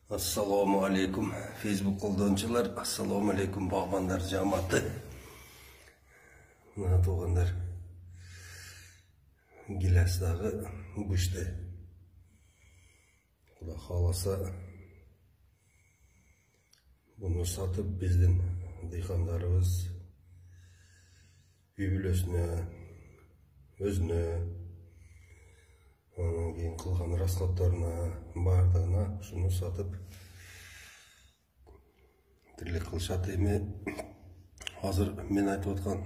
Assalomu alaykum Facebook қолданушылар, assalomu alaykum бағбандар жаматы. Мына туғандар гиластағы күшті. Құда қаласа бұны сатып біздің диқандарыбыз үй үлесіне, өзіне, онан кейін қылған расходтарына, бардығына шуны сатып тірлік қылшат еме. Азыр мен айтып отқан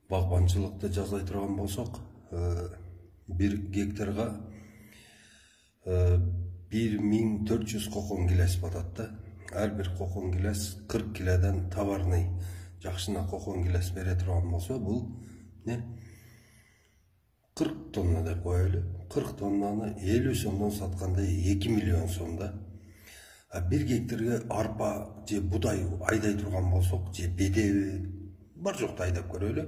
бағбаншылықты жазай тұрған болсақ, 1 гектарға 1400 қоқон гилес бататты. Әрбір қоқон гилес 40 киладан товарный жақшына қоқон гилес бере тұрған болса, бұл не? 40 тонна деп қоялы. 40 тоннаны 50 сомдан сатқанда 2 миллион сомда. 1 гектарға арпа же будай айдай тұрған болсақ, же беде бар жоқты айдап көрелі.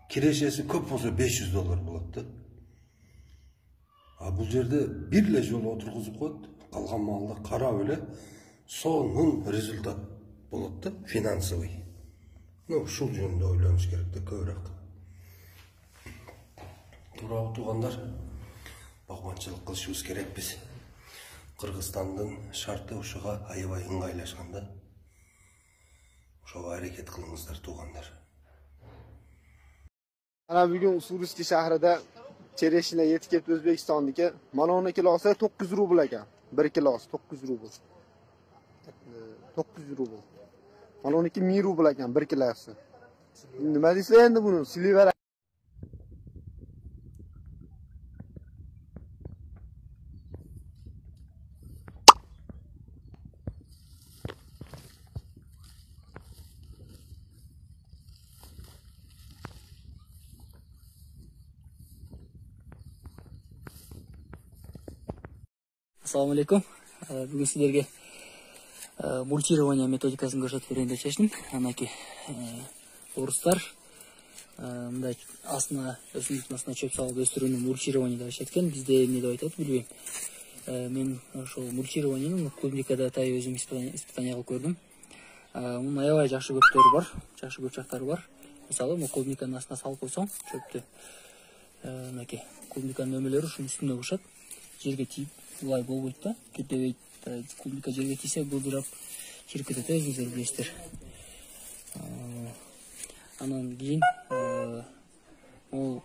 Кирешесі көп болса $500 болады. Бұл жерде бірле жол отырғызып қойды, қалған малды қара өлі, соның результат болады, финансовый. Шул жөнінде ойланыш керекті көбірек. Туралы туғандар, бағбаншылық қылышымыз керек біз. Қырғызстандың шарты ұшыға аябай ыңғайлашқанда, ұшыға әрекет қылыңыздар туғандар. Ana bugun Usurski shahrida chereshina yetib keldi O'zbekistonniki. Mana uni kilosi 900 rubl ekan. 1 kilosi 900 rubl. 900 rubl. Mana uniki 1000 rubl ekan 1 kilosi. Nima deysizlar endi buni? Silver. Assalomu alaykum. Bugun sizlarga mulchирование metodikasini ko'rsatib berayin deb chaqirdim. Anaki o'ruslar bunday aslida o'simlikning aslida cho'p solib o'stiruvni mulchирование deb aytgan. Bizda nima deb aytadi bilmayman. Men shu mulchированиeni клубникада tay o'zim испытание qilib ko'rdim. Uni ayoy yaxshi ko'plari bor, yaxshi ko'pchaqlari bor. Masalan, bu клубниканың астына салып qo'ysang, cho'pni anaki клубниканың nömrelari shuni üstüne qo'shadi. Жерге тиіп бұлай болбойды да, кетпейді. Клубника жерге тисе бұлдырап шіркетеді, өзіңіздер білесіздер. Анан кейін ол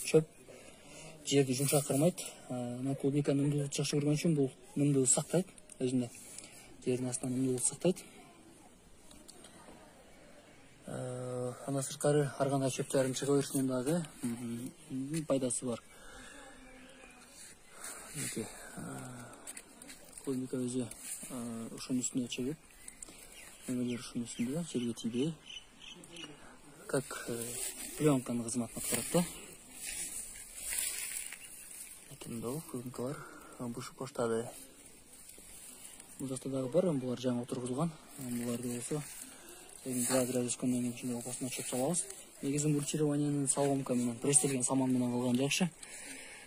чөп жерді жұмшақ қырмайды. Клубника нымдылықты жақсы көрген үшін бұл нымдылы сақтайды өзінде. Жердің астынан нымдылы сақтайды. Ана сыртқары арғанда чөптәрін шыға өрісінен дағы пайдасы бар. Клубника өзі ушun үстіне чегіп, өмелер ушун үстінде жерге тибей, как пленканы қызматын атқарады. Бұл клубникалар бұшы поштады. Бұл жақтадағы бар, бұлар жаңа отырғызылған. Бұларды осы градираз өскеннен ішінде опасына чөп салауыз. Негізі мульчированиенің соломкаменен, престелген саманменен қалған жақшы.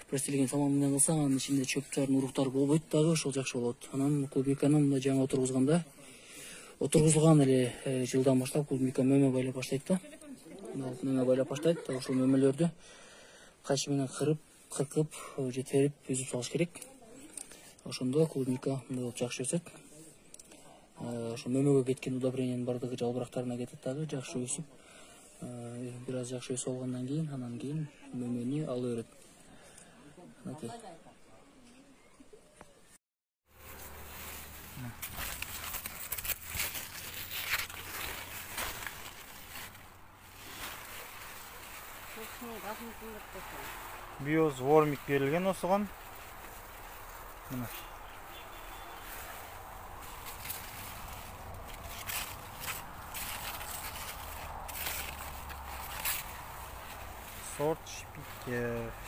Престелген саманменен қалсаң, анын ішінде чөптәрдің ұрықтары болбойды дағы, шол жақшы болады. Анан клубниканы мында жаңа отырғызғанда, отырғызылған әлі жылдан баштап клубника мөмө байлап баштайды да. Мөмө байлап баштайды, ошол мөмөлөрдү кайчыменен кыркып, жетеріп, үзүп салыш керек. Ошондо клубника мындай болуп жакшы өсөт. Ошо мөмөгө кеткен удобрениянын бардыгы жалбырактарына кетет дагы, жакшы өсүп, бир аз жакшы өсүп алгандан кийин, анан кийин мөмөнү ала берет. Окей. Биоз вормик берілген осыған. Мына. Сорт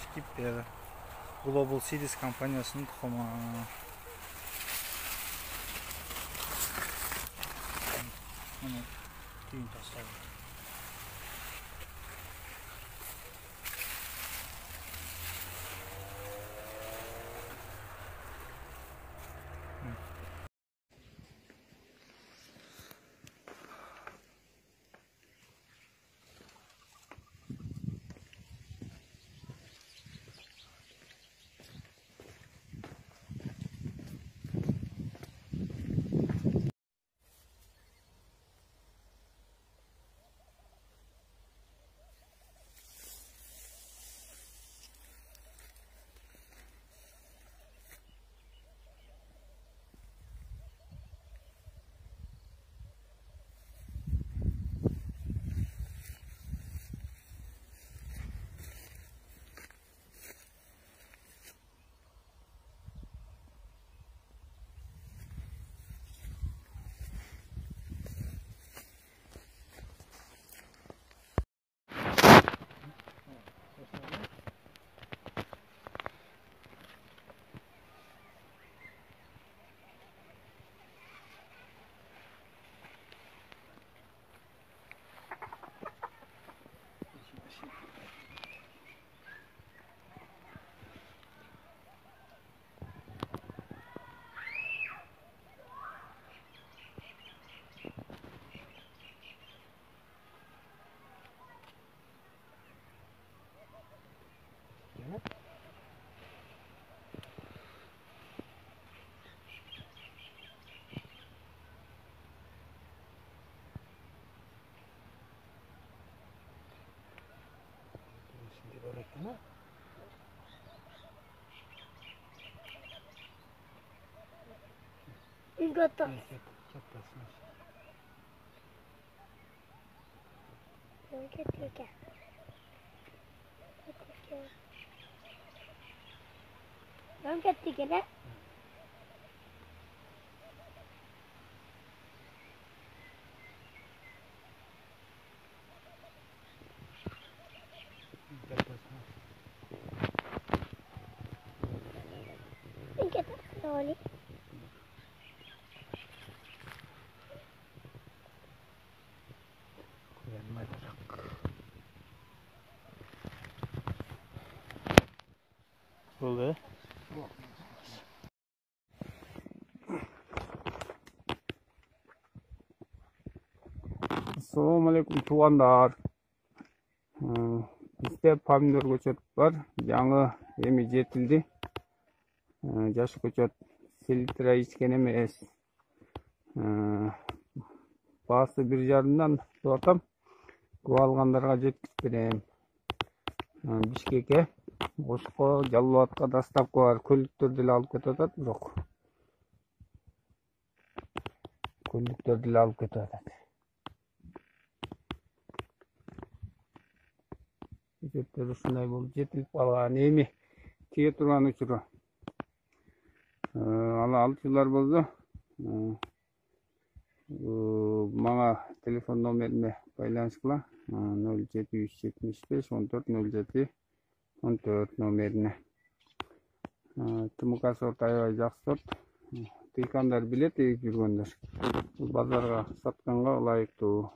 шкипер. Global Seeds компаниясының тұқымы. Мұны түйін тастайды. Болды. Assalamualaikum туғандар. Бізде помидор көчөт бар. Жаңы эми жетилди. Жаш көчөт селитра ичкен эмес. Баасы 1,5-дан деп атам. Көп алгандарга жеткирип берем. Бишкекке, Ошко, Жалал-Абадка доставка бар. Көлүктөр деле алып кетип атат, бирок. Көлүктөр деле алып кетип атат. Көчөттөр ушундай болуп жетилип калган. Эми тие турган учуру. Ала алчулар болду. Мага телефон номериме байланышкыла. 0775 14 07 14 номерине. Тумка сорт аябай жакшы сорт. Тыйкандар билет эгип жүргөндөр. Базарга сатканга ылайыктуу.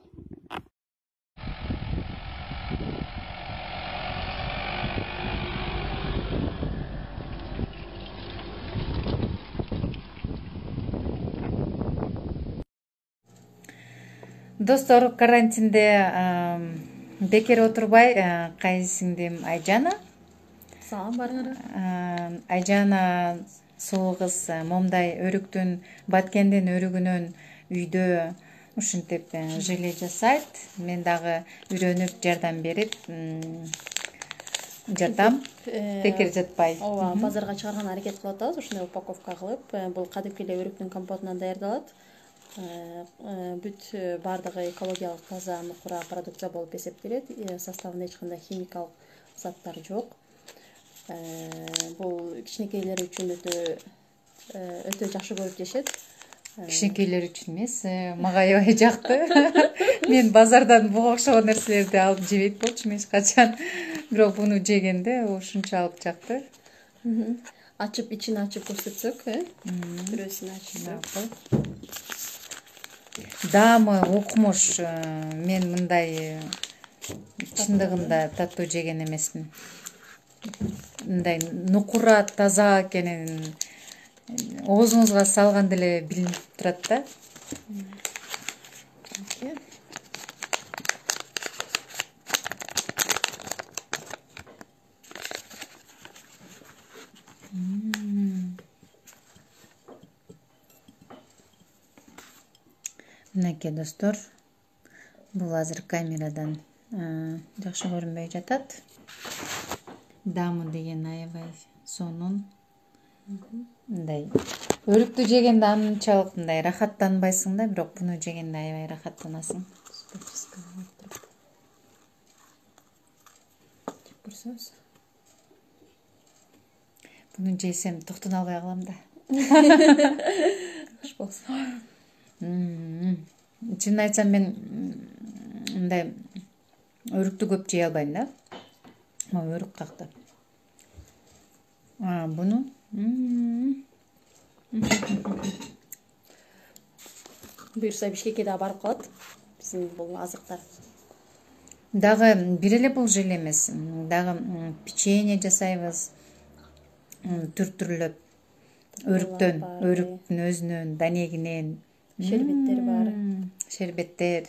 Достор, карантинде бекер отурбай, кайсиңдим Айжана. Салам барыңар. Айжана сулуу кыз момдай өрүктүн баткендин өрүгүнөн үйдө ушинтип желе жасайт. Мен дагы үйрөнүп жардам берип жатам. Бекер жатпай. Ооба, базарга чыгарган аракет кылып атабыз, ушундай упаковка кылып. Бул кадимки эле өрүктүн компотунан даярдалат. Бүт бардыгы экологиялык таза нукура продукция болуп эсептелет. Составында эч кандай химикалык заттар жок. Бул кичинекейлер үчүн өтө жакшы көрүп жешет. Кичинекейлер үчүн эмес, мага аябай жакты. Мен базардан буга окшогон нерселерди алып жебейт болчумун эч качан. Бирок буну жегенде ушунчалык жакты. Ачып, ичин ачып көрсөтсөк, бирөөсүн ачып. Даамы укмуш. Мен мындай чындыгында таттуу жеген эмесмин. Мындай нукура таза экенин оозуңузга салганда эле билинип турат да. Мынакей достор, бул азыр камерадан жакшы көрүнбөй жатат. Даамы деген аябай сонун. Мындай өрүктү жегенде анчалык мындай рахаттанбайсың да, бирок буну жегенде аябай рахаттанасың. Көрсөңүз. Буну жесем токтоно албай калам да. Куш болсун. Чынын айтсам мен мындай өрүктү көп жей албайм да. Өрүк какты. Буну Буюрса Бишкекке да барып калат. Биздин бул азыктар. Дагы бир эле бул желе эмес. Дагы печенье жасайбыз. Түр-түрлөп. Өрүктүн өзүнөн, данегинен. Шербеттер бар. Шербеттер.